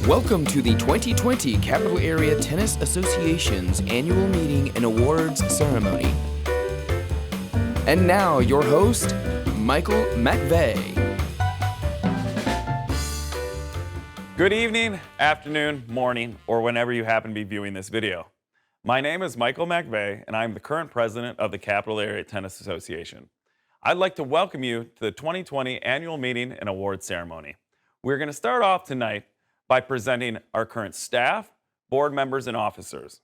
Welcome to the 2020 Capital Area Tennis Association's annual meeting and awards ceremony. And now, your host, Michael McVeigh. Good evening, afternoon, morning, or whenever you happen to be viewing this video. My name is Michael McVeigh, and I'm the current president of the Capital Area Tennis Association. I'd like to welcome you to the 2020 annual meeting and awards ceremony. We're going to start off tonight by presenting our current staff, board members, and officers.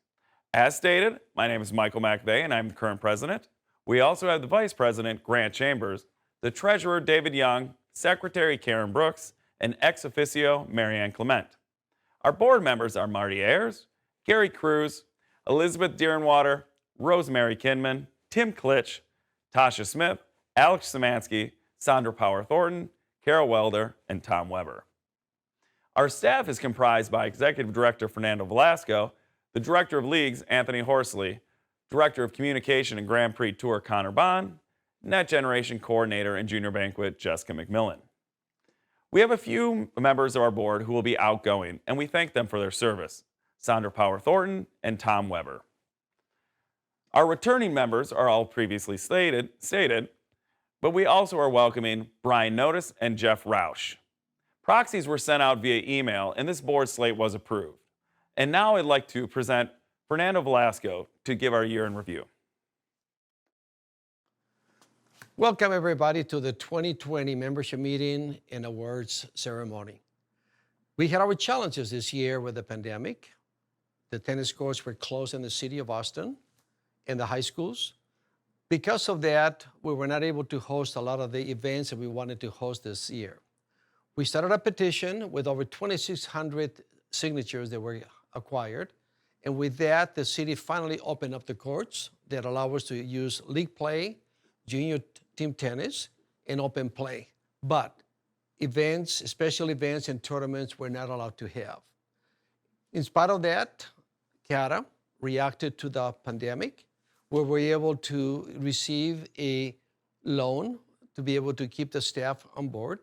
As stated, my name is Michael McVeigh, and I'm the current president. We also have the vice president, Grant Chambers, the treasurer, David Young, secretary, Karen Brooks, and ex officio, Marianne Clement. Our board members are Marty Ayers, Gary Cruz, Elizabeth Deerenwater, Rosemary Kinman, Tim Klitsch, Tasha Smith, Alex Szymanski, Sandra Power Thornton, Carol Welder, and Tom Weber. Our staff is comprised by Executive Director Fernando Velasco, the Director of Leagues Anthony Horsley, Director of Communication and Grand Prix Tour Connor Bond, Net Generation Coordinator and Junior Banquet Jessica McMillan. We have a few members of our board who will be outgoing, and we thank them for their service, Sandra Power Thornton and Tom Weber. Our returning members are all previously stated, but we also are welcoming Brian Notice and Jeff Roush. Proxies were sent out via email, and this board slate was approved. And now I'd like to present Fernando Velasco to give our year in review. Welcome, everybody, to the 2020 membership meeting and awards ceremony. We had our challenges this year with the pandemic. The tennis courts were closed in the city of Austin and the high schools. Because of that, we were not able to host a lot of the events that we wanted to host this year. We started a petition with over 2,600 signatures that were acquired. And with that, the city finally opened up the courts that allow us to use league play, junior team tennis, and open play. But events, special events and tournaments were not allowed to have. In spite of that, CATA reacted to the pandemic, where we were able to receive a loan to be able to keep the staff on board.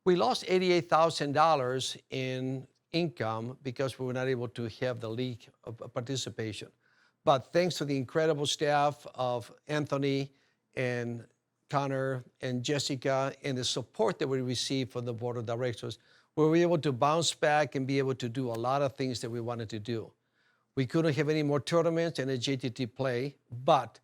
We lost $88,000 in income because we were not able to have the league participation. But thanks to the incredible staff of Anthony and Connor and Jessica and the support that we received from the board of directors, we were able to bounce back and be able to do a lot of things that we wanted to do. We couldn't have any more tournaments and a JTT play, but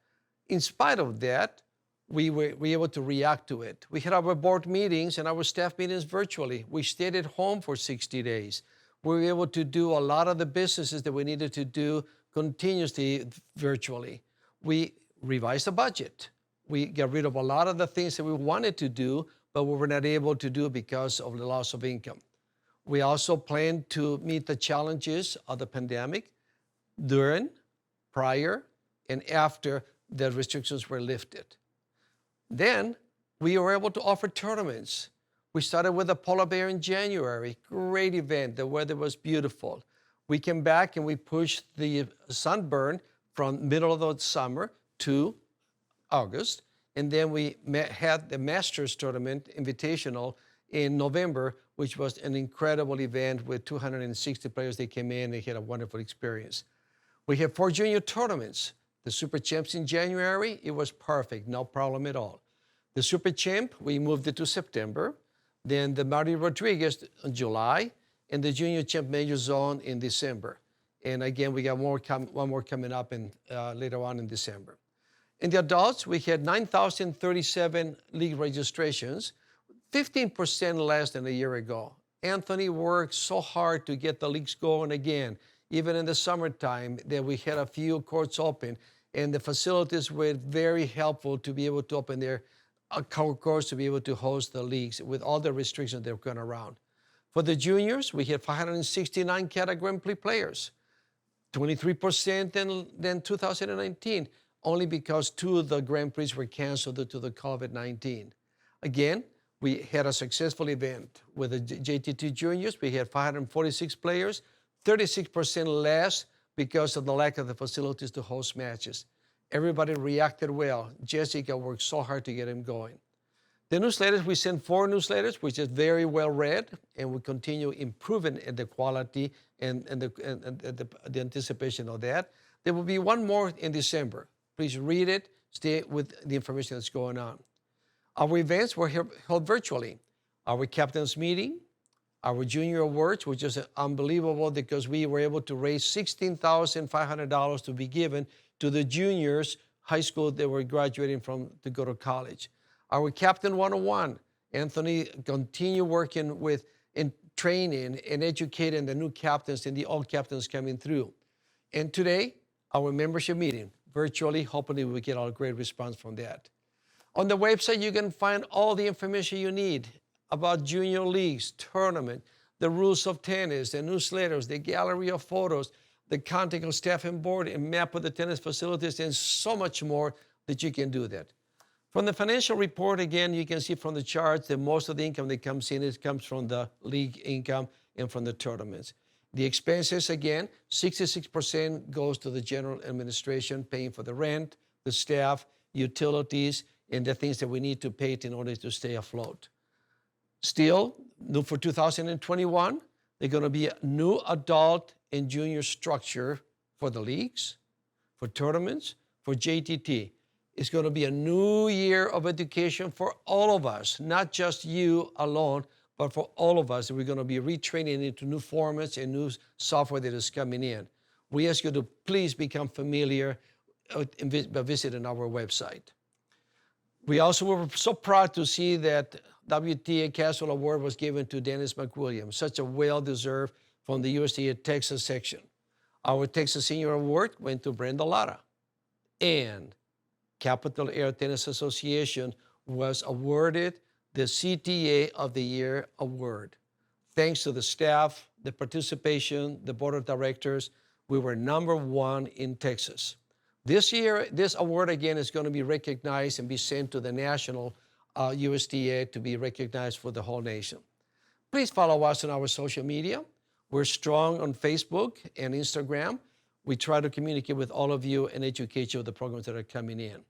in spite of that, we were able to react to it. We had our board meetings and our staff meetings virtually. We stayed at home for 60 days. We were able to do a lot of the businesses that we needed to do continuously virtually. We revised the budget. We got rid of a lot of the things that we wanted to do, but we were not able to do because of the loss of income. We also planned to meet the challenges of the pandemic during, prior, and after the restrictions were lifted. Then we were able to offer tournaments. We started with the Polar Bear in January. Great event. The weather was beautiful. We came back and we pushed the Sunburn from middle of the summer to August. And then we had the Masters Tournament Invitational in November, which was an incredible event with 260 players. They came in. They had a wonderful experience. We had 4 junior tournaments. The Super Champs in January, it was perfect, no problem at all. The Super Champ, we moved it to September. Then the Marty Rodriguez in July, and the Junior Champ Major Zone in December. And again, we got one more coming up later on in December. In the adults, we had 9,037 league registrations, 15% less than a year ago. Anthony worked so hard to get the leagues going again. Even in the summertime, that we had a few courts open, and the facilities were very helpful to be able to open their courts to be able to host the leagues with all the restrictions that were going around. For the juniors, we had 569 CATA Grand Prix players, 23% than 2019, only because 2 of the Grand Prix were canceled due to the COVID-19. Again, we had a successful event with the JTT juniors. We had 546 players, 36% less because of the lack of the facilities to host matches. Everybody reacted well. Jessica worked so hard to get him going. The newsletters, we send 4 newsletters, which is very well read, and we continue improving in the quality and the anticipation of that. There will be one more in December. Please read it, stay with the information that's going on. Our events were held virtually. Our captain's meeting, our junior awards, which is unbelievable because we were able to raise $16,500 to be given to the juniors, high school that were graduating from to go to college. Our Captain 101, Anthony, continue working with in training and educating the new captains and the old captains coming through. And today, our membership meeting, virtually, hopefully we get a great response from that. On the website, you can find all the information you need about junior leagues, tournament, the rules of tennis, the newsletters, the gallery of photos, the contact of staff and board, and map of the tennis facilities, and so much more that you can do that. From the financial report, again, you can see from the charts that most of the income that comes in comes from the league income and from the tournaments. The expenses, again, 66% goes to the general administration, paying for the rent, the staff, utilities, and the things that we need to pay in order to stay afloat. Still, for 2021, there's going to be a new adult and junior structure for the leagues, for tournaments, for JTT. It's going to be a new year of education for all of us, not just you alone, but for all of us. We're going to be retraining into new formats and new software that is coming in. We ask you to please become familiar by visiting our website. We also were so proud to see that WTA Castle Award was given to Dennis McWilliams, such a well-deserved from the USTA Texas section. Our Texas Senior Award went to Brenda Lara. And Capital Area Tennis Association was awarded the CTA of the Year award. Thanks to the staff, the participation, the board of directors, we were #1 in Texas. This year, this award again is going to be recognized and be sent to the national USTA to be recognized for the whole nation. Please follow us on our social media. We're strong on Facebook and Instagram. We try to communicate with all of you and educate you of the programs that are coming in.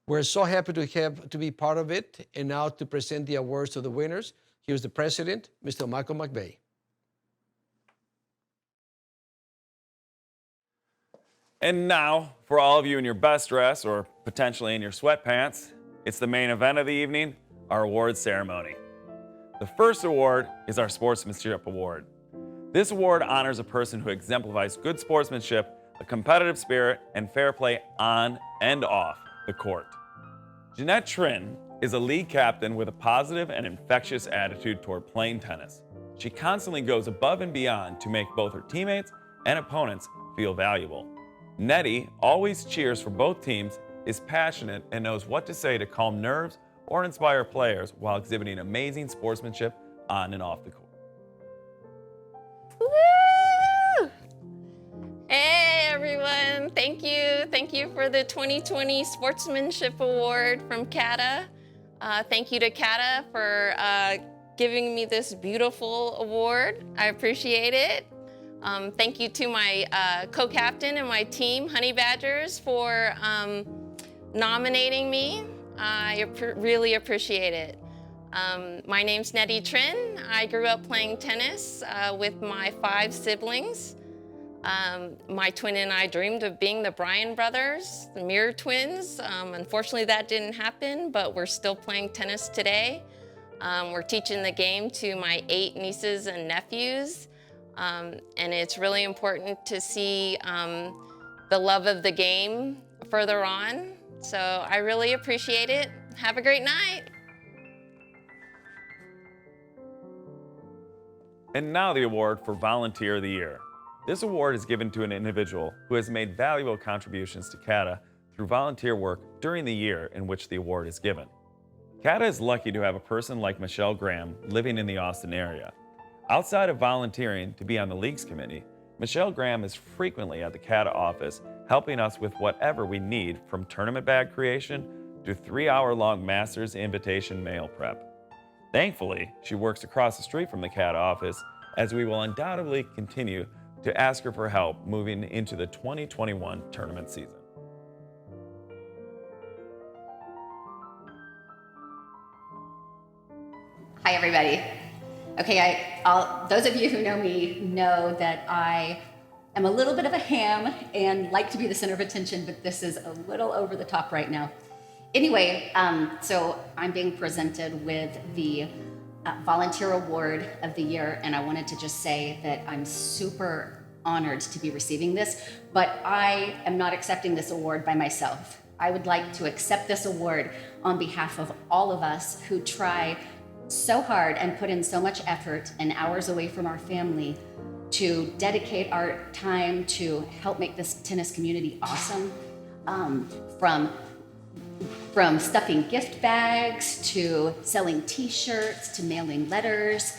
We're so happy to be part of it, and now to present the awards to the winners. Here's the president, Mr. Michael McVeigh. And now, for all of you in your best dress or potentially in your sweatpants, it's the main event of the evening, our awards ceremony. The first award is our Sportsmanship Award. This award honors a person who exemplifies good sportsmanship, a competitive spirit, and fair play on and off the court. Jeanette Trin is a league captain with a positive and infectious attitude toward playing tennis. She constantly goes above and beyond to make both her teammates and opponents feel valuable. Nettie always cheers for both teams, is passionate, and knows what to say to calm nerves or inspire players while exhibiting amazing sportsmanship on and off the court. Woo! Hey everyone, thank you. Thank you for the 2020 Sportsmanship Award from CATA. Thank you to CATA for giving me this beautiful award. I appreciate it. Thank you to my co-captain and my team, Honey Badgers, for nominating me. I really appreciate it. My name's Nettie Trin. I grew up playing tennis with my 5 siblings. My twin and I dreamed of being the Bryan brothers, the mirror twins. Unfortunately, that didn't happen, but we're still playing tennis today. We're teaching the game to my 8 nieces and nephews. And it's really important to see the love of the game further on. So I really appreciate it. Have a great night. And now the award for Volunteer of the Year. This award is given to an individual who has made valuable contributions to CATA through volunteer work during the year in which the award is given. CATA is lucky to have a person like Michelle Graham living in the Austin area. Outside of volunteering to be on the leagues committee, Michelle Graham is frequently at the CATA office helping us with whatever we need, from tournament bag creation to 3-hour-long master's invitation mail prep. Thankfully, she works across the street from the CATA office, as we will undoubtedly continue to ask her for help moving into the 2021 tournament season. Hi, everybody. Okay, those of you who know me know that I am a little bit of a ham and like to be the center of attention, but this is a little over the top right now. Anyway, so I'm being presented with the Volunteer Award of the Year, and I wanted to just say that I'm super honored to be receiving this, but I am not accepting this award by myself. I would like to accept this award on behalf of all of us who try so hard and put in so much effort and hours away from our family to dedicate our time to help make this tennis community awesome. From stuffing gift bags to selling t-shirts to mailing letters.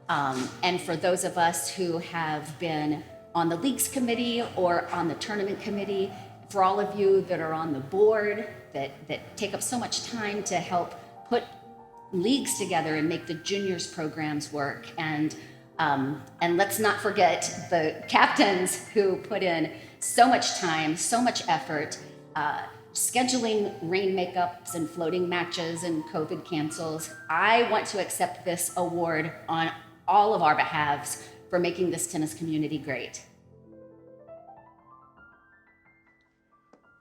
And for those of us who have been on the leagues committee or on the tournament committee, for all of you that are on the board that take up so much time to help put leagues together and make the juniors programs work. And let's not forget the captains who put in so much time, so much effort, scheduling rain makeups and floating matches and COVID cancels. I want to accept this award on all of our behalves for making this tennis community great.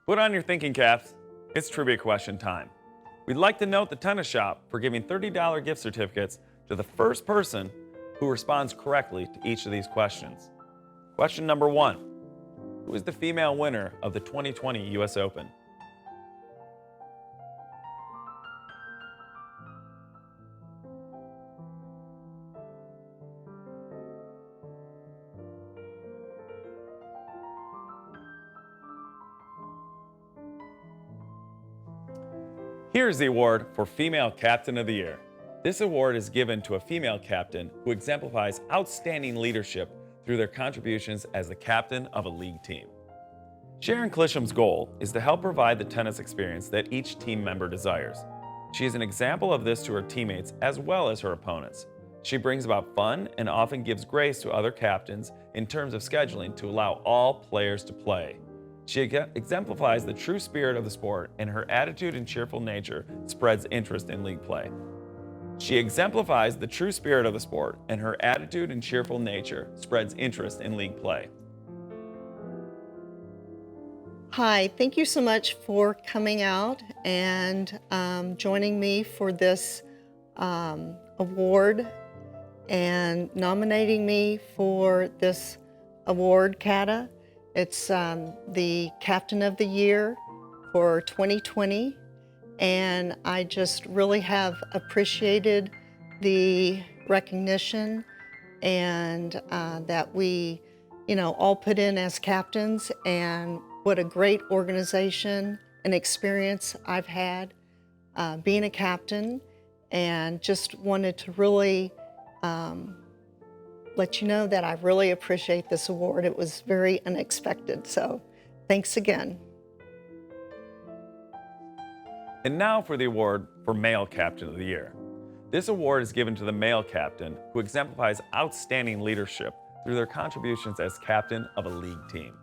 Put on your thinking caps. It's trivia question time. We'd like to note the tennis shop for giving $30 gift certificates to the first person who responds correctly to each of these questions. Question number 1. Who is the female winner of the 2020 US Open? Here's the award for Female Captain of the Year. This award is given to a female captain who exemplifies outstanding leadership through their contributions as the captain of a league team. Sharon Clisham's goal is to help provide the tennis experience that each team member desires. She is an example of this to her teammates as well as her opponents. She brings about fun and often gives grace to other captains in terms of scheduling to allow all players to play. She exemplifies the true spirit of the sport, and her attitude and cheerful nature spreads interest in league play. She exemplifies the true spirit of the sport, and her attitude and cheerful nature spreads interest in league play. Hi, thank you so much for coming out and joining me for this award and nominating me for this award, CATA. It's the Captain of the Year for 2020, and I just really have appreciated the recognition and that we, all put in as captains, and what a great organization and experience I've had being a captain, and just wanted to really let you know that I really appreciate this award. It was very unexpected, so thanks again. And now for the award for Male Captain of the Year. This award is given to the male captain who exemplifies outstanding leadership through their contributions as captain of a league team.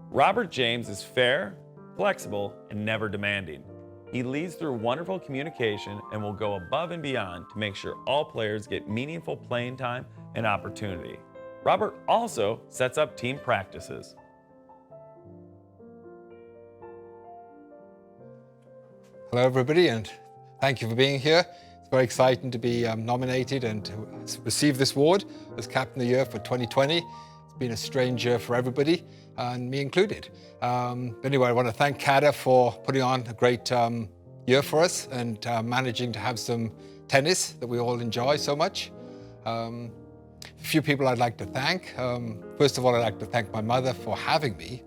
Robert James is fair, flexible, and never demanding. He leads through wonderful communication and will go above and beyond to make sure all players get meaningful playing time and opportunity. Robert also sets up team practices. Hello everybody, and thank you for being here. It's very exciting to be nominated and to receive this award as Captain of the Year for 2020. It's been a strange year for everybody, and me included. But anyway, I want to thank CATA for putting on a great year for us and managing to have some tennis that we all enjoy so much. A few people I'd like to thank. First of all, I'd like to thank my mother for having me.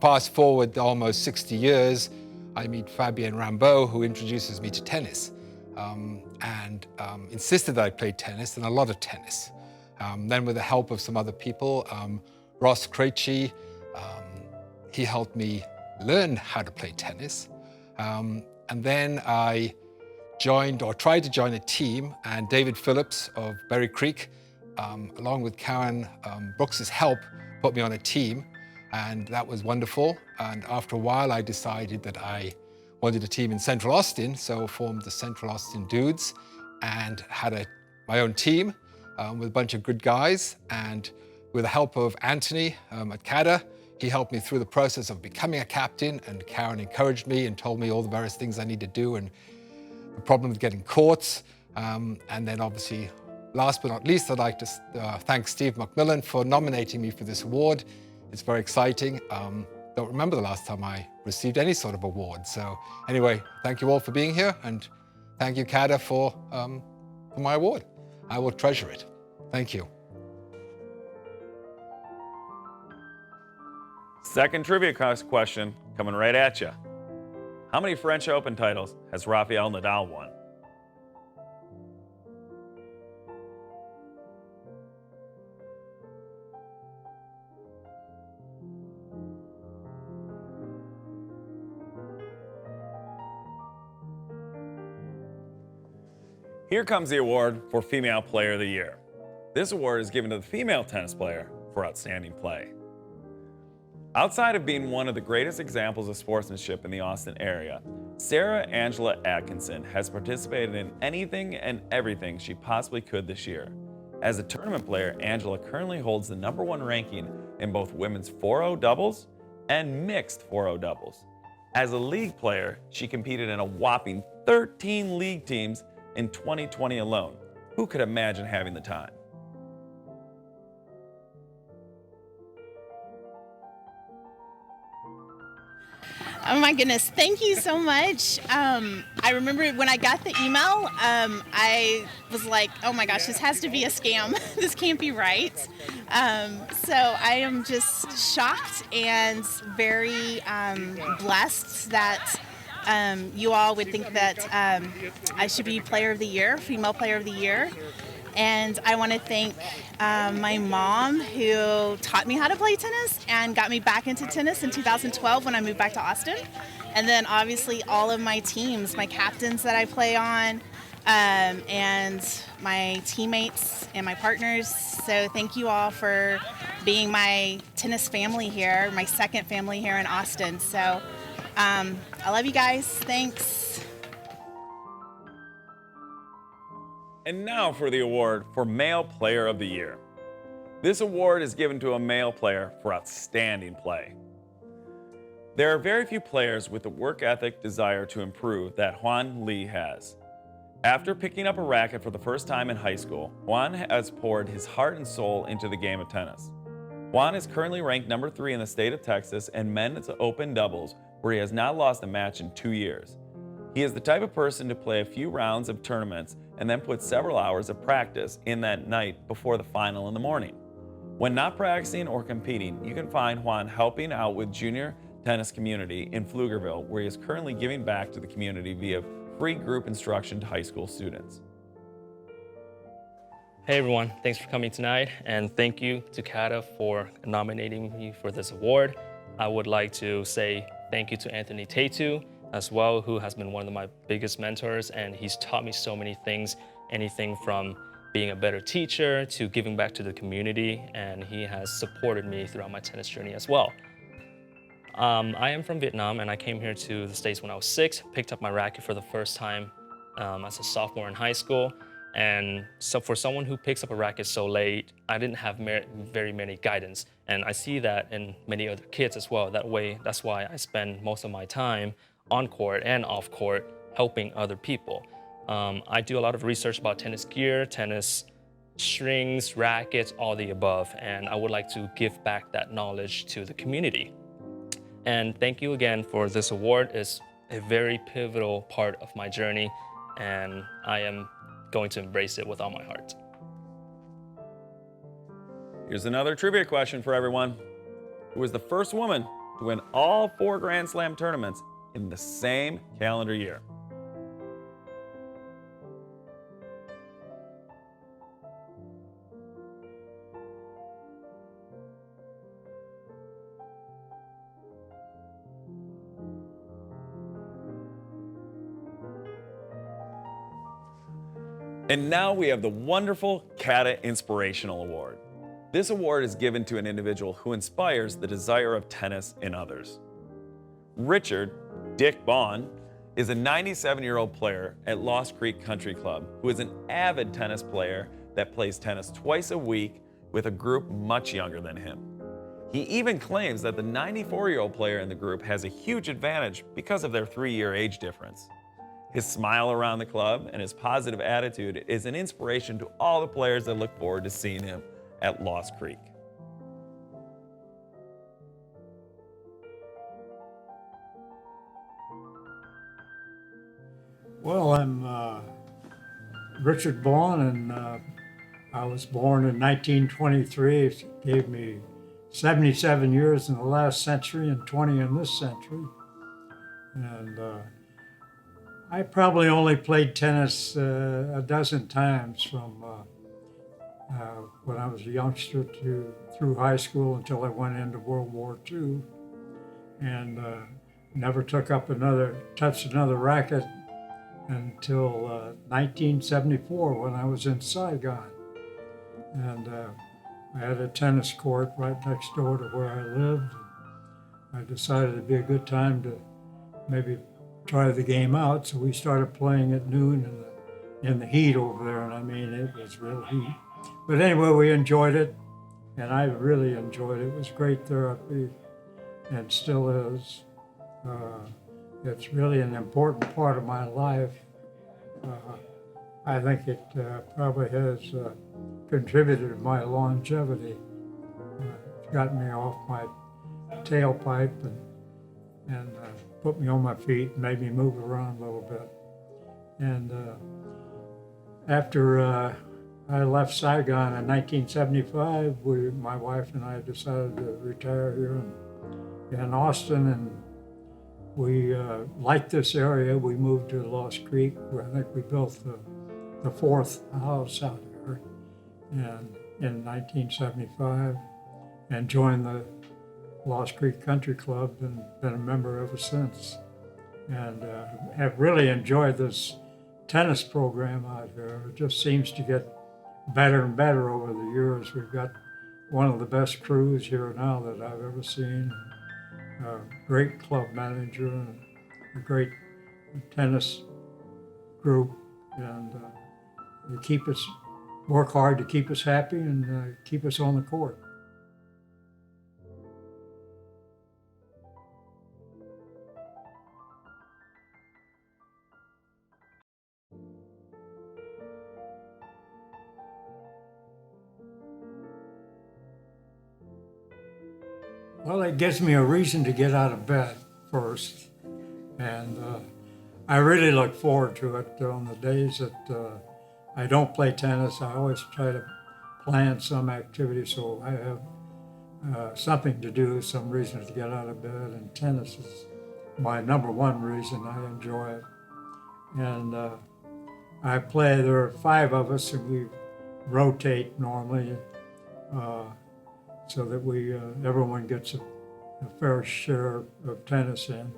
Fast forward almost 60 years, I meet Fabienne Rambeau, who introduces me to tennis and insisted that I play tennis, and a lot of tennis. Then with the help of some other people, Ross Krejci, he helped me learn how to play tennis. And then I joined or tried to join a team, and David Phillips of Berry Creek, along with Karen Brooks's help, put me on a team, and that was wonderful. And after a while, I decided that I wanted a team in Central Austin, so formed the Central Austin Dudes and had my own team with a bunch of good guys. And with the help of Anthony at CATA, he helped me through the process of becoming a captain, and Karen encouraged me and told me all the various things I need to do and the problem with getting caught. And then obviously, last but not least, I'd like to thank Steve McMillan for nominating me for this award. It's very exciting. Don't remember the last time I received any sort of award. So anyway, thank you all for being here, and thank you, CATA, for my award. I will treasure it. Thank you. Second trivia question coming right at you. How many French Open titles has Rafael Nadal won? Here comes the award for Female Player of the Year. This award is given to the female tennis player for outstanding play. Outside of being one of the greatest examples of sportsmanship in the Austin area, Sarah Angela Atkinson has participated in anything and everything she possibly could this year. As a tournament player, Angela currently holds the #1 ranking in both women's 4-0 doubles and mixed 4-0 doubles. As a league player, she competed in a whopping 13 league teams in 2020 alone. Who could imagine having the time? Oh my goodness, thank you so much. I remember when I got the email, I was like, oh my gosh, this has to be a scam. This can't be right. So I am just shocked and very blessed that you all would think that I should be Player of the Year, Female Player of the Year. And I want to thank my mom, who taught me how to play tennis and got me back into tennis in 2012 when I moved back to Austin. And then obviously all of my teams, my captains that I play on, and my teammates and my partners. So thank you all for being my tennis family here, my second family here in Austin. So I love you guys. Thanks. And now for the award for Male Player of the Year. This award is given to a male player for outstanding play. There are very few players with the work ethic desire to improve that Juan Lee has. After picking up a racket for the first time in high school, Juan has poured his heart and soul into the game of tennis. Juan is currently ranked #3 in the state of Texas in men's open doubles, where he has not lost a match in 2 years. He is the type of person to play a few rounds of tournaments and then put several hours of practice in that night before the final in the morning. When not practicing or competing, you can find Juan helping out with junior tennis community in Pflugerville, where he is currently giving back to the community via free group instruction to high school students. Hey everyone, thanks for coming tonight, and thank you to CATA for nominating me for this award. I would like to say thank you to Anthony Tatu as well, who has been one of my biggest mentors, and he's taught me so many things, anything from being a better teacher to giving back to the community, and he has supported me throughout my tennis journey as well. I am from Vietnam, and I came here to the States when I was 6, picked up my racket for the first time as a sophomore in high school. And so for someone who picks up a racket so late, I didn't have very many guidance. And I see that in many other kids as well. That's why I spend most of my time on court and off court helping other people. I do a lot of research about tennis gear, tennis strings, rackets, all the above. And I would like to give back that knowledge to the community. And thank you again for this award. It's a very pivotal part of my journey, and I am going to embrace it with all my heart. Here's another trivia question for everyone. Who was the first woman to win all 4 Grand Slam tournaments in the same calendar year? And now we have the wonderful CATA Inspirational Award. This award is given to an individual who inspires the desire of tennis in others. Richard, Dick Bond, is a 97-year-old player at Lost Creek Country Club who is an avid tennis player that plays tennis twice a week with a group much younger than him. He even claims that the 94-year-old player in the group has a huge advantage because of their 3-year age difference. His smile around the club and his positive attitude is an inspiration to all the players that look forward to seeing him at Lost Creek. Well, I'm Richard Bowen, and I was born in 1923. It gave me 77 years in the last century and 20 in this century. And I probably only played tennis a dozen times from when I was a youngster through high school until I went into World War II, and never touched another racket until 1974 when I was in Saigon. And I had a tennis court right next door to where I lived. I decided it'd be a good time to maybe try the game out, so we started playing at noon in the heat over there, and I mean, it was real heat. But anyway, we enjoyed it, and I really enjoyed it. It was great therapy, and still is. It's really an important part of my life. I think it probably has contributed to my longevity. It's gotten me off my tailpipe and put me on my feet and made me move around a little bit. And after I left Saigon in 1975, my wife and I decided to retire here in Austin, and we liked this area. We moved to Lost Creek, where I think we built the fourth house out here in 1975, and joined the Lost Creek Country Club and been a member ever since. And have really enjoyed this tennis program out here. It just seems to get better and better over the years. We've got one of the best crews here now that I've ever seen. A great club manager and a great tennis group, and they work hard to keep us happy and keep us on the court. Well, it gives me a reason to get out of bed first, and I really look forward to it. On the days that I don't play tennis, I always try to plan some activity so I have something to do, some reason to get out of bed, and tennis is my number one reason. I enjoy it. And I play, there are 5 of us, and we rotate normally, so that everyone gets a fair share of tennis in.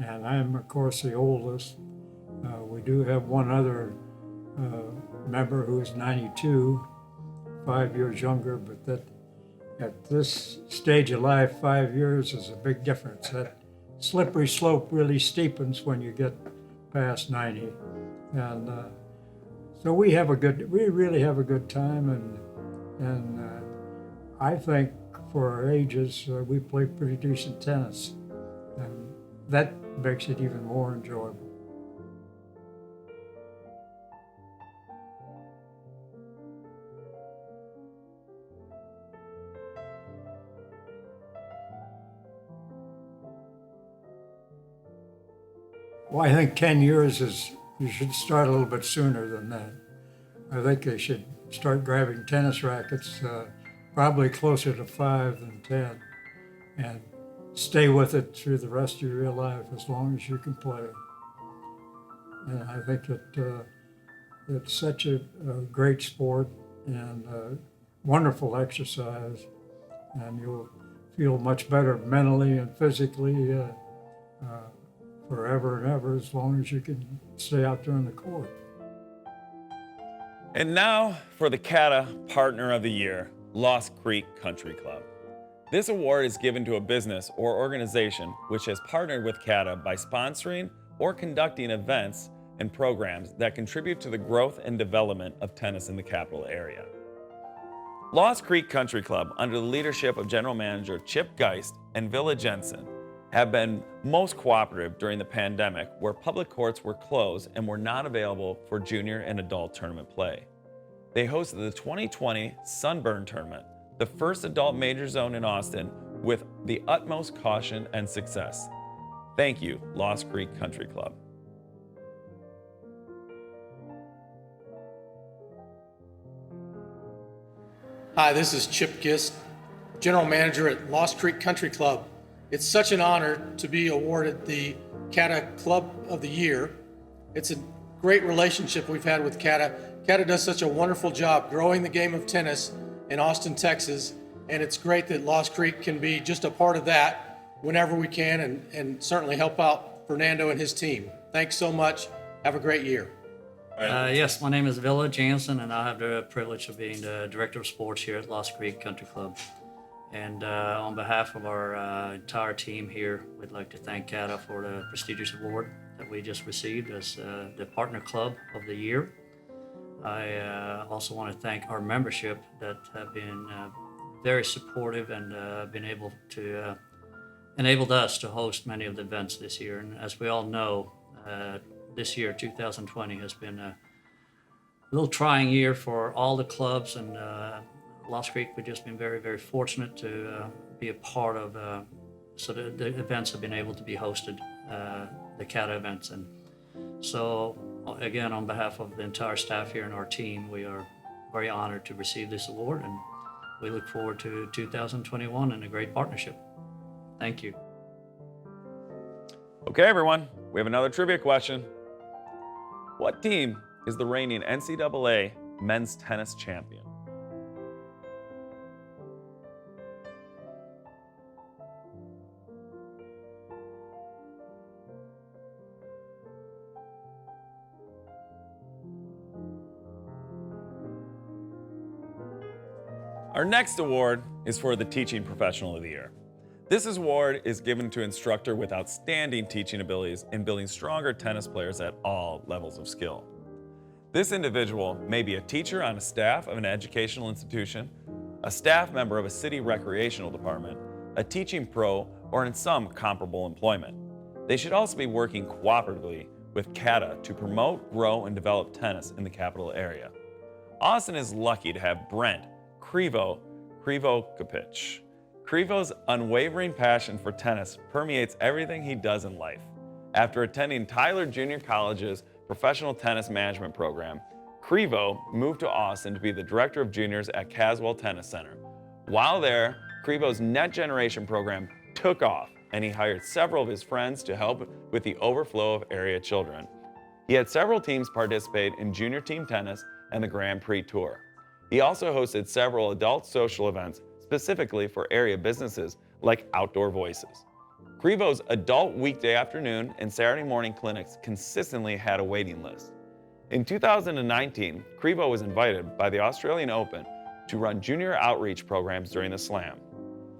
And I'm, of course, the oldest. We do have one other member who's 92, 5 years younger, but that at this stage of life, 5 years is a big difference. That slippery slope really steepens when you get past 90. And so we really have a good time, and I think for our ages, we play pretty decent tennis, and that makes it even more enjoyable. Well, I think 10 years you should start a little bit sooner than that. I think they should start grabbing tennis rackets probably closer to 5 than 10, and stay with it through the rest of your life as long as you can play. And I think it's such a great sport and a wonderful exercise, and you'll feel much better mentally and physically forever and ever, as long as you can stay out there on the court. And now for the CATA Partner of the Year, Lost Creek Country Club. This award is given to a business or organization which has partnered with CATA by sponsoring or conducting events and programs that contribute to the growth and development of tennis in the capital area. Lost Creek Country Club, under the leadership of General Manager Chip Geist and Villa Jensen, have been most cooperative during the pandemic, where public courts were closed and were not available for junior and adult tournament play. They hosted the 2020 Sunburn Tournament, the first adult major zone in Austin, with the utmost caution and success. Thank you, Lost Creek Country Club. Hi, this is Chip Gist, General Manager at Lost Creek Country Club. It's such an honor to be awarded the CATA Club of the Year. It's a great relationship we've had with CATA. CATA does such a wonderful job growing the game of tennis in Austin, Texas, and it's great that Lost Creek can be just a part of that whenever we can and certainly help out Fernando and his team. Thanks so much. Have a great year. Yes, my name is Villa Jansen, and I have the privilege of being the Director of Sports here at Lost Creek Country Club. And on behalf of our entire team here, we'd like to thank CATA for the prestigious award that we just received as the Partner Club of the Year. I also want to thank our membership that have been very supportive and been able to enabled us to host many of the events this year. And as we all know, this year, 2020, has been a little trying year for all the clubs, and Lost Creek, we've just been very, very fortunate to be a part of, so the events have been able to be hosted, the CATA events. And so, again, on behalf of the entire staff here and our team, we are very honored to receive this award, and we look forward to 2021 and a great partnership. Thank you. Okay, everyone, we have another trivia question. What team is the reigning NCAA men's tennis champion? Our next award is for the Teaching Professional of the Year. This award is given to an instructor with outstanding teaching abilities in building stronger tennis players at all levels of skill. This individual may be a teacher on a staff of an educational institution, a staff member of a city recreational department, a teaching pro, or in some comparable employment. They should also be working cooperatively with CATA to promote, grow, and develop tennis in the capital area. Austin is lucky to have Brent Krivokopich. Krivo's unwavering passion for tennis permeates everything he does in life. After attending Tyler Junior College's professional tennis management program, Krivo moved to Austin to be the director of juniors at Caswell Tennis Center. While there, Krivo's Net Generation program took off, and he hired several of his friends to help with the overflow of area children. He had several teams participate in junior team tennis and the Grand Prix Tour. He also hosted several adult social events specifically for area businesses like Outdoor Voices. Krivo's adult weekday afternoon and Saturday morning clinics consistently had a waiting list. In 2019, Krivo was invited by the Australian Open to run junior outreach programs during the Slam.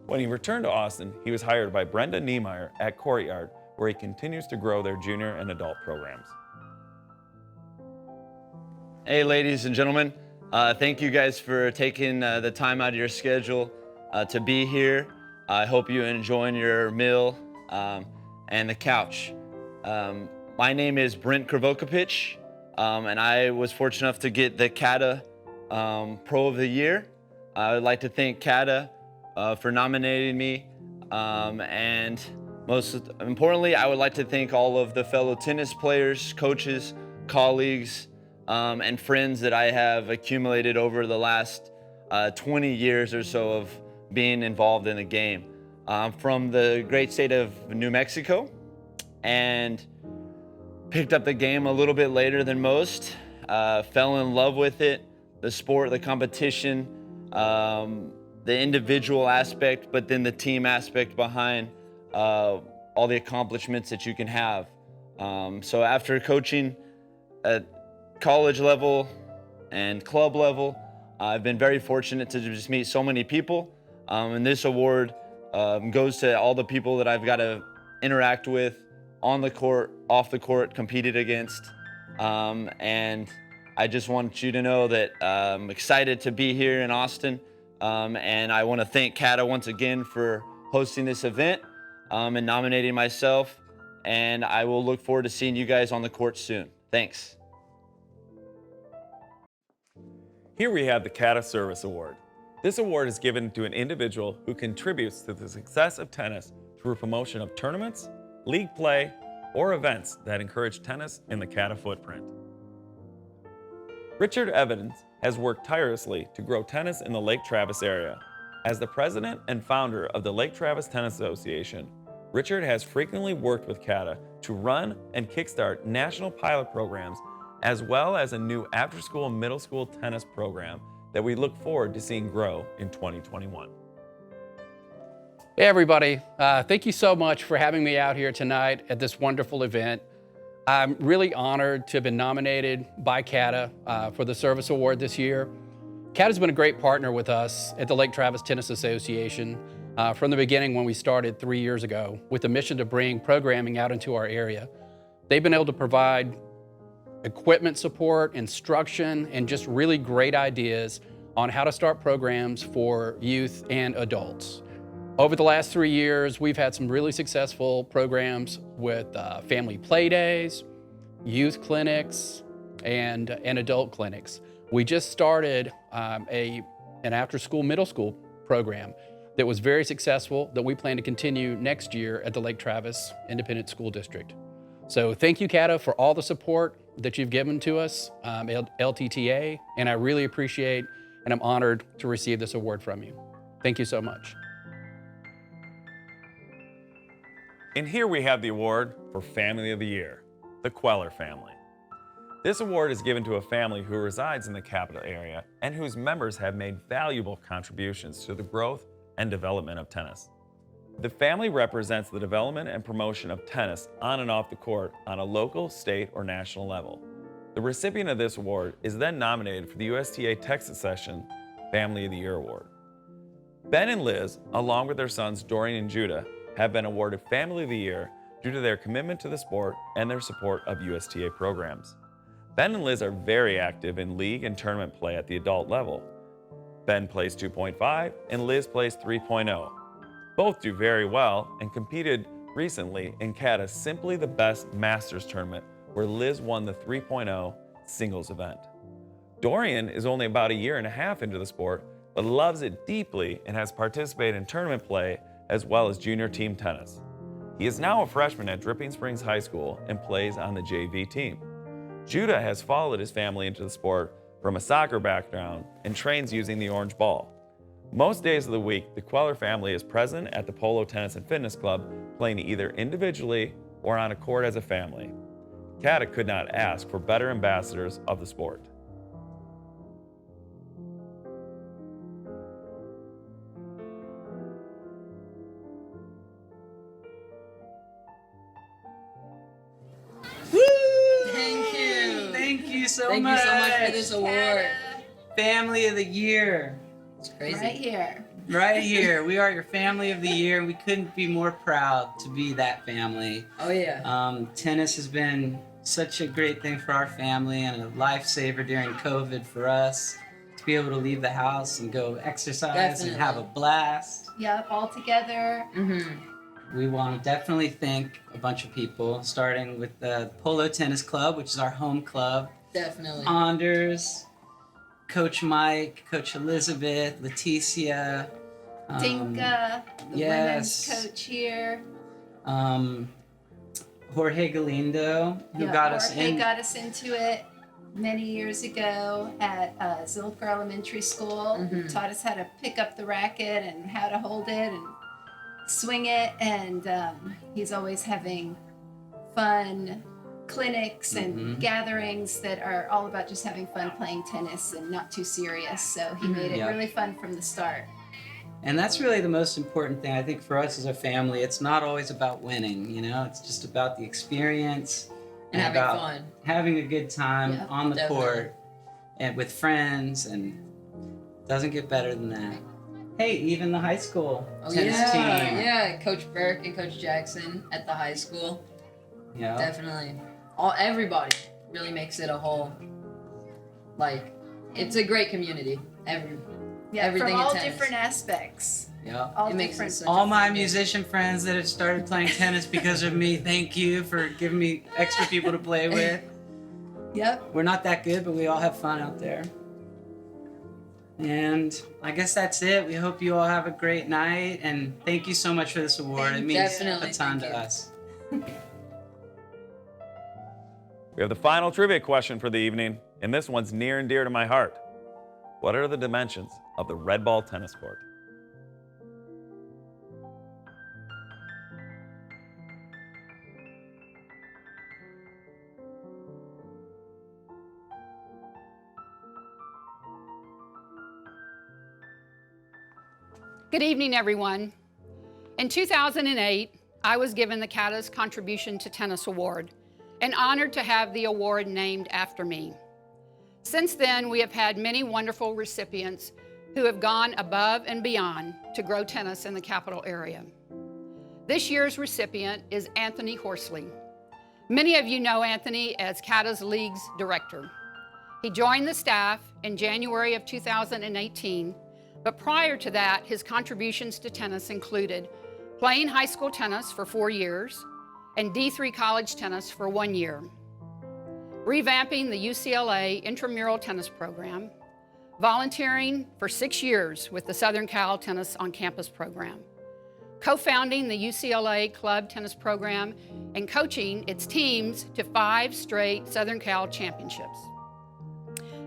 When he returned to Austin, he was hired by Brenda Niemeyer at Courtyard, where he continues to grow their junior and adult programs. Hey, ladies and gentlemen. Thank you guys for taking the time out of your schedule to be here. I hope you're enjoying your meal and the couch. My name is Brent Krivokopich, and I was fortunate enough to get the CATA Pro of the Year. I would like to thank CATA for nominating me, and most importantly, I would like to thank all of the fellow tennis players, coaches, colleagues, and friends that I have accumulated over the last 20 years or so of being involved in the game. I'm from the great state of New Mexico and picked up the game a little bit later than most, fell in love with it, the sport, the competition, the individual aspect, but then the team aspect behind all the accomplishments that you can have. So after coaching at college level and club level, I've been very fortunate to just meet so many people. And this award goes to all the people that I've got to interact with on the court, off the court competed against. And I just want you to know that I'm excited to be here in Austin. And I want to thank CATA once again for hosting this event and nominating myself. And I will look forward to seeing you guys on the court soon. Thanks. Here we have the CATA Service Award. This award is given to an individual who contributes to the success of tennis through promotion of tournaments, league play, or events that encourage tennis in the CATA footprint. Richard Evans has worked tirelessly to grow tennis in the Lake Travis area. As the president and founder of the Lake Travis Tennis Association, Richard has frequently worked with CATA to run and kickstart national pilot programs, as well as a new after-school middle school tennis program that we look forward to seeing grow in 2021. Hey everybody, thank you so much for having me out here tonight at this wonderful event. I'm really honored to have been nominated by CATA for the Service Award this year. CATA's been a great partner with us at the Lake Travis Tennis Association from the beginning when we started 3 years ago with the mission to bring programming out into our area. They've been able to provide equipment support, instruction, and just really great ideas on how to start programs for youth and adults. Over the last 3 years, we've had some really successful programs with family play days, youth clinics, and adult clinics. We just started an after-school middle school program that was very successful that we plan to continue next year at the Lake Travis Independent School District. So thank you, CATA, for all the support that you've given to us, LTTA, and I really appreciate and I'm honored to receive this award from you. Thank you so much. And here we have the award for Family of the Year, the Queller family. This award is given to a family who resides in the capital area and whose members have made valuable contributions to the growth and development of tennis. The family represents the development and promotion of tennis on and off the court on a local, state, or national level. The recipient of this award is then nominated for the USTA Texas Session Family of the Year Award. Ben and Liz, along with their sons Dorian and Judah, have been awarded Family of the Year due to their commitment to the sport and their support of USTA programs. Ben and Liz are very active in league and tournament play at the adult level. Ben plays 2.5 and Liz plays 3.0. Both do very well and competed recently in CATA's Simply the Best Masters tournament where Liz won the 3.0 singles event. Dorian is only about a year and a half into the sport, but loves it deeply and has participated in tournament play as well as junior team tennis. He is now a freshman at Dripping Springs High School and plays on the JV team. Judah has followed his family into the sport from a soccer background and trains using the orange ball. Most days of the week, the Queller family is present at the Polo Tennis and Fitness Club, playing either individually or on a court as a family. CATA could not ask for better ambassadors of the sport. Thank you so much. Thank you so much for this award. Family of the Year. It's crazy. Right here. Right here. We are your Family of the Year, and we couldn't be more proud to be that family. Oh, yeah. Tennis has been such a great thing for our family and a lifesaver during COVID for us to be able to leave the house and go exercise and have a blast. Yep, all together. We want to definitely thank a bunch of people, starting with the Polo Tennis Club, which is our home club. Definitely. Anders, Coach Mike, Coach Elizabeth, Leticia. Dinka, the women's coach here. Jorge Galindo, who got us in. Jorge got us into it many years ago at Zilker Elementary School. Taught us how to pick up the racket and how to hold it and swing it, and he's always having fun clinics and gatherings that are all about just having fun playing tennis and not too serious. So he made it really fun from the start. And that's really the most important thing, I think, for us as a family. It's not always about winning, you know? It's just about the experience and having about fun. Having a good time on the court and with friends, and it doesn't get better than that. Hey, even the high school tennis team. Yeah, Coach Burke and Coach Jackson at the high school. You know? Definitely. Everybody really makes it a whole, like, it's a great community. Everything from all in tennis. different aspects. Yeah. All It makes different. it such All a my fun game. musician friends that have started playing tennis because of me, thank you for giving me extra people to play with. Yep. We're not that good, but we all have fun out there. And I guess that's it. We hope you all have a great night, and thank you so much for this award. It means Definitely, a ton thank to you. us. We have the final trivia question for the evening, and this one's near and dear to my heart. What are the dimensions of the red ball tennis court? Good evening, everyone. In 2008, I was given the CATA's Contribution to Tennis Award and honored to have the award named after me. Since then, we have had many wonderful recipients who have gone above and beyond to grow tennis in the capital area. This year's recipient is Anthony Horsley. Many of you know Anthony as CATA's League's director. He joined the staff in January of 2018, but prior to that, his contributions to tennis included playing high school tennis for 4 years and D3 college tennis for 1 year, revamping the UCLA intramural tennis program, volunteering for 6 years with the Southern Cal Tennis on Campus program, co-founding the UCLA club tennis program, and coaching its teams to 5 straight Southern Cal championships.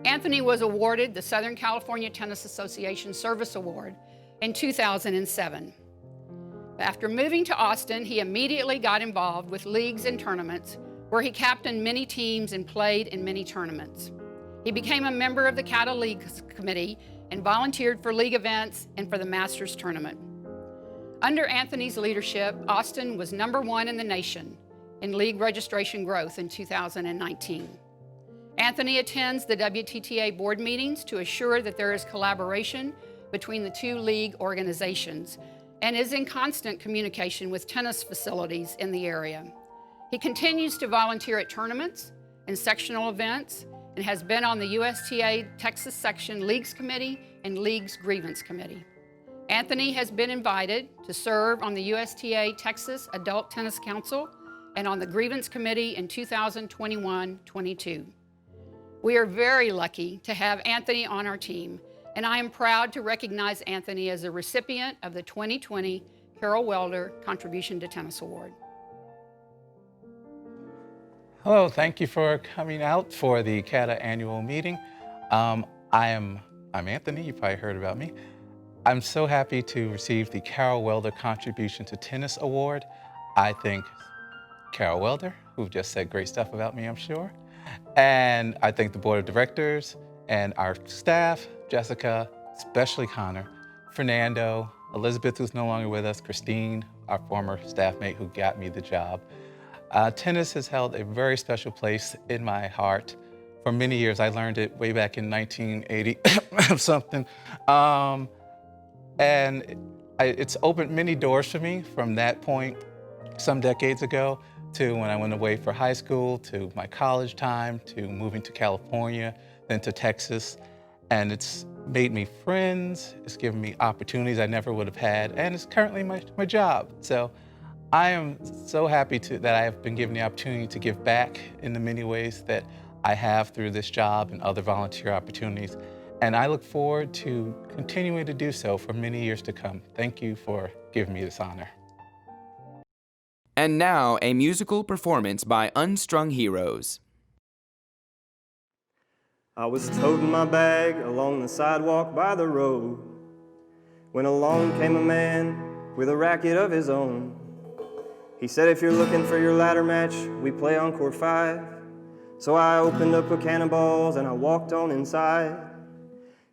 Anthony was awarded the Southern California Tennis Association Service Award in 2007. After moving to Austin, he immediately got involved with leagues and tournaments where he captained many teams and played in many tournaments. He became a member of the CATA Leagues Committee and volunteered for league events and for the Masters Tournament. Under Anthony's leadership, Austin was #1 in the nation in league registration growth in 2019. Anthony attends the WTTA board meetings to assure that there is collaboration between the two league organizations and is in constant communication with tennis facilities in the area. He continues to volunteer at tournaments and sectional events and has been on the USTA Texas Section Leagues Committee and Leagues Grievance Committee. Anthony has been invited to serve on the USTA Texas Adult Tennis Council and on the Grievance Committee in 2021-22. We are very lucky to have Anthony on our team, and I am proud to recognize Anthony as a recipient of the 2020 Carol Welder Contribution to Tennis Award. Hello, thank you for coming out for the CATA annual meeting. I'm Anthony, you probably heard about me. I'm so happy to receive the Carol Welder Contribution to Tennis Award. I thank Carol Welder, who just said great stuff about me, I'm sure. And I thank the board of directors and our staff, Jessica, especially Connor, Fernando, Elizabeth, who's no longer with us, Christine, our former staff mate who got me the job. Tennis has held a very special place in my heart. For many years, I learned it way back in 1980 something. And it's opened many doors for me from that point some decades ago to when I went away for high school, to my college time, to moving to California, then to Texas. And it's made me friends, it's given me opportunities I never would have had, and it's currently my job. So I am so happy that I have been given the opportunity to give back in the many ways that I have through this job and other volunteer opportunities. And I look forward to continuing to do so for many years to come. Thank you for giving me this honor. And now, a musical performance by Unstrung Heroes. I was toting my bag along the sidewalk by the road when along came a man with a racket of his own. He said, if you're looking for your ladder match, we play on court 5. So I opened up a can of balls and I walked on inside.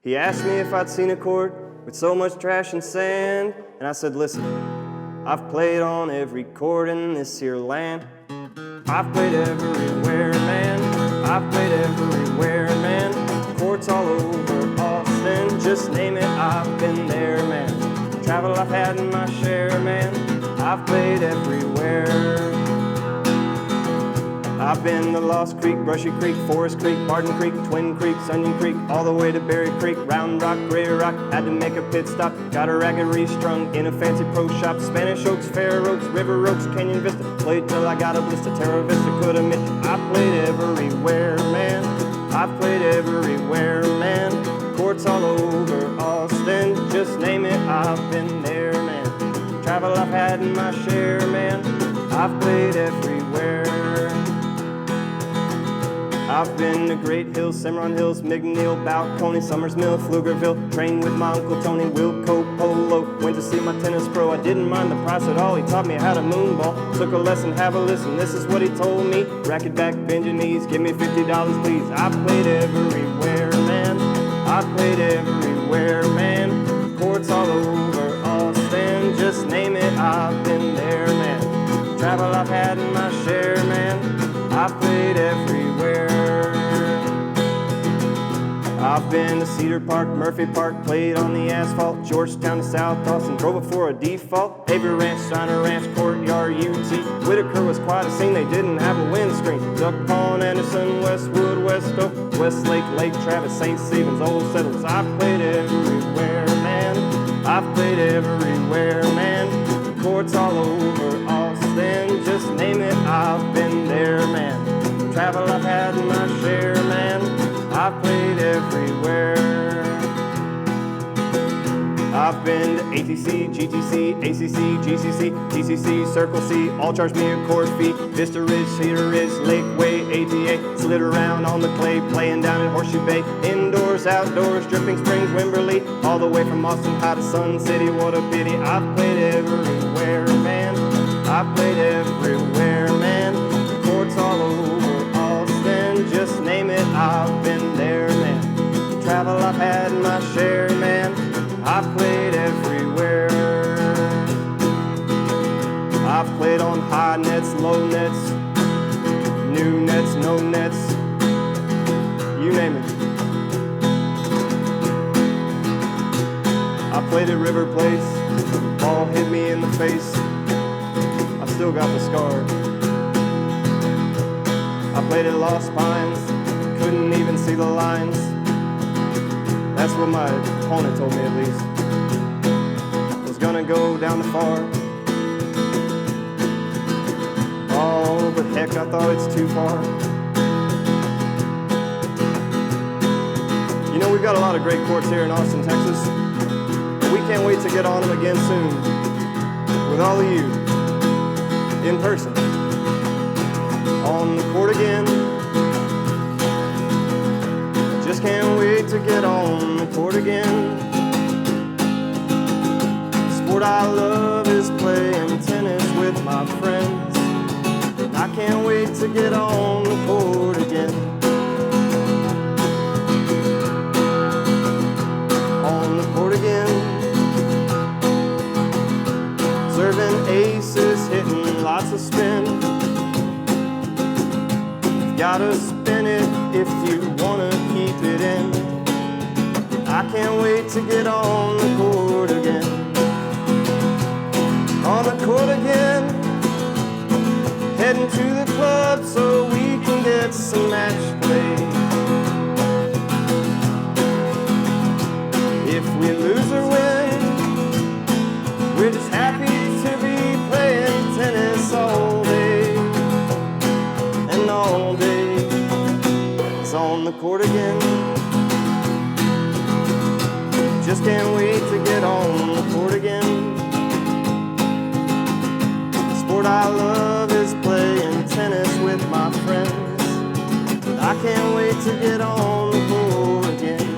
He asked me if I'd seen a court with so much trash and sand, and I said, listen, I've played on every court in this here land. I've played everywhere, man. I've played everywhere, man. Courts all over Austin, just name it, I've been there, man. Travel I've had in my share, man. I've played everywhere. I've been to Lost Creek, Brushy Creek, Forest Creek, Barton Creek, Twin Creeks, Onion Creek, all the way to Berry Creek, Round Rock, Gray Rock, had to make a pit stop, got a racket restrung in a fancy pro shop, Spanish Oaks, Fair Oaks, River Oaks, Canyon Vista, played till I got a blister, Terra Vista could have missed. I played everywhere, man, I've played everywhere, man, courts all over Austin, just name it, I've been there, man, travel I've had my share, man, I've played everywhere. I've been to Great Hills, Cimarron Hills, McNeil, Balcony, Summers Mill, Pflugerville, trained with my Uncle Tony, Wilco Polo, went to see my tennis pro, I didn't mind the price at all, he taught me how to moonball, took a lesson, have a listen, this is what he told me, racket back, bend your knees, give me $50 please, I played everywhere, man, I played everywhere, man, courts all over Austin, just name it, I've been there, man, travel I've had my share, man, I've played everywhere. I've been to Cedar Park, Murphy Park, played on the asphalt, Georgetown to South Austin, drove it for a default, Avery Ranch, Steiner Ranch, Courtyard, UT, Whitaker was quite a scene, they didn't have a windscreen, Duck Pond, Anderson, Westwood, West Oak, Westlake, Lake Travis, St. Stephen's, Old Settlers, I've played everywhere, man, I've played everywhere, man, courts all over Austin, just name it, I've been there, man, travel I've had my share, man, I've played everywhere. I've been to ATC, GTC, ACC, GCC, TCC, Circle C, all charged me a court fee, Vista Ridge, Cedar Ridge, Lakeway, ATA, slid around on the clay, playing down in Horseshoe Bay, indoors, outdoors, Dripping Springs, Wimberley, all the way from Austin High to Sun City, what a pity, I've played everywhere, man, I've played everywhere, man, courts all over Austin, just name it, I've been there, man, travel I've had my share, man, I've played everywhere. I've played on high nets, low nets, new nets, no nets, you name it. I played at River Place, ball hit me in the face, I still got the scar. I played at Lost Pines, couldn't even see the lines. That's what my opponent told me at least. Was gonna go down the far. Oh, but heck, I thought it's too far. You know, we've got a lot of great courts here in Austin, Texas. And we can't wait to get on them again soon. With all of you, in person. On the court again. Just can't wait to get on the court again. The sport I love is playing tennis with my friends. I can't wait to get on the court again. On the court again. Serving aces, hitting lots of spin. Gotta spin it if you wanna keep it in. I can't wait to get on the court again. On the court again. Heading to the club so we can get some match play. If we lose or win, we're just happy to be playing tennis all day and all day. On the court again. Just can't wait to get on the court again. The sport I love is playing tennis with my friends. I can't wait to get on the court again.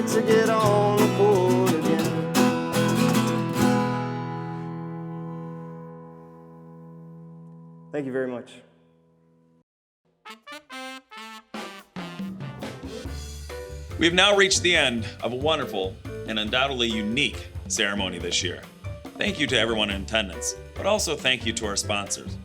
it to get on the court again. Thank you very much. We've now reached the end of a wonderful and undoubtedly unique ceremony this year. Thank you to everyone in attendance, but also thank you to our sponsors.